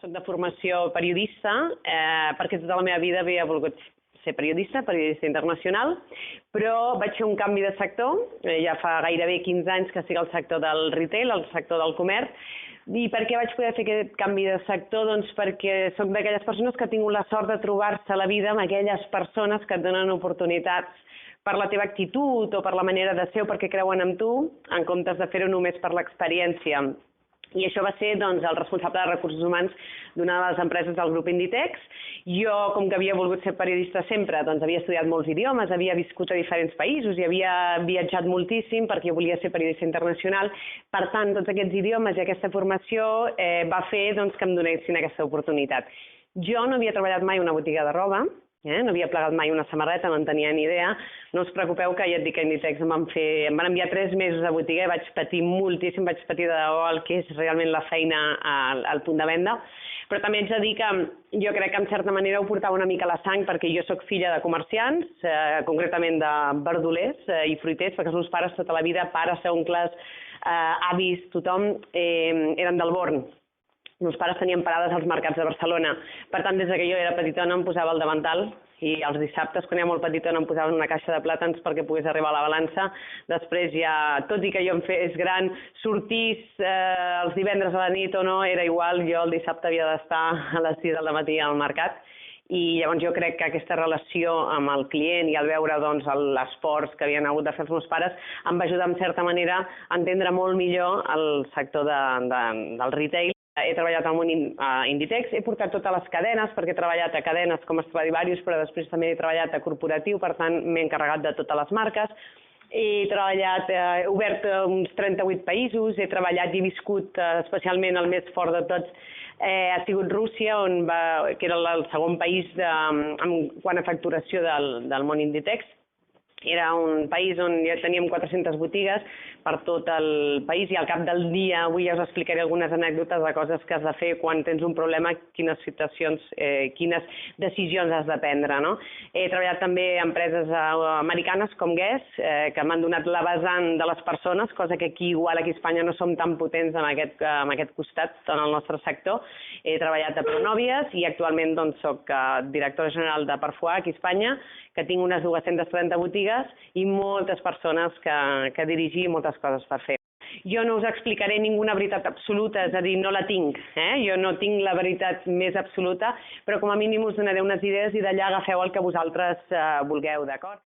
Soc de formació periodista, perquè tota la meva vida havia volgut ser periodista internacional, però vaig fer un canvi de sector, ja fa gairebé 15 anys que estic al sector del retail, al sector del comerç. I per què vaig poder fer aquest canvi de sector? Doncs perquè soc d'aquelles persones que ha tingut la sort de trobar-se a la vida amb aquelles persones que et donen oportunitats per la teva actitud o per la manera de ser o perquè creuen en tu, en comptes de fer-ho només per l'experiència. I això va ser el responsable de recursos humans d'una de les empreses del grup Inditex. Jo, com que havia volgut ser periodista sempre, havia estudiat molts idiomes, havia viscut a diferents països i havia viatjat moltíssim perquè jo volia ser periodista internacional. Per tant, tots aquests idiomes i aquesta formació va fer que em donessin aquesta oportunitat. Jo no havia treballat mai en una botiga de roba, no havia plegat mai una samarreta, no en tenia ni idea. No us preocupeu que ja et dic que a Inditex em van enviar 3 mesos a botiga i vaig patir moltíssim, vaig patir de debò el que és realment la feina al punt de venda. Però també haig de dir que jo crec que en certa manera ho portava una mica a la sang perquè jo sóc filla de comerciants, concretament de verdolers i fruiters, perquè els meus pares tota la vida, pares, oncles, avis, tothom eren del Born. Els meus pares tenien parades als mercats de Barcelona. Per tant, des que jo era petitona em posava el davantal i els dissabtes, quan era molt petitona, em posava una caixa de plàtans perquè pogués arribar a la balança. Després ja, tot i que jo em fes gran, sortís els divendres a la nit o no, era igual, jo el dissabte havia d'estar a les 6 del matí al mercat. I llavors jo crec que aquesta relació amb el client i al veure l'esforç que havien hagut de fer els meus pares em va ajudar en certa manera a entendre molt millor el sector del retail. He treballat al món Inditex, he portat totes les cadenes, perquè he treballat a cadenes com Stradivarius, però després també he treballat a corporatiu, per tant m'he encarregat de totes les marques. He treballat, he obert uns 38 països, he treballat i viscut especialment el més fort de tots, ha sigut Rússia, que era el segon país quant a facturació del món Inditex. Era un país on ja teníem 400 botigues per tot el país i al cap del dia, avui ja us explicaré algunes anècdotes de coses que has de fer quan tens un problema, quines situacions, quines decisions has de prendre. He treballat també a empreses americanes com Guess, que m'han donat la vessant de les persones, cosa que aquí igual aquí a Espanya no som tan potents en aquest costat, en el nostre sector. He treballat a Pronovias i actualment soc directora general de Parfois aquí a Espanya, que tinc unes 230 botigues i moltes persones que dirigir i moltes coses per fer. Jo no us explicaré ninguna veritat absoluta, és a dir, no la tinc. Jo no tinc la veritat més absoluta, però com a mínim us donaré unes idees i d'allà agafeu el que vosaltres vulgueu, d'acord?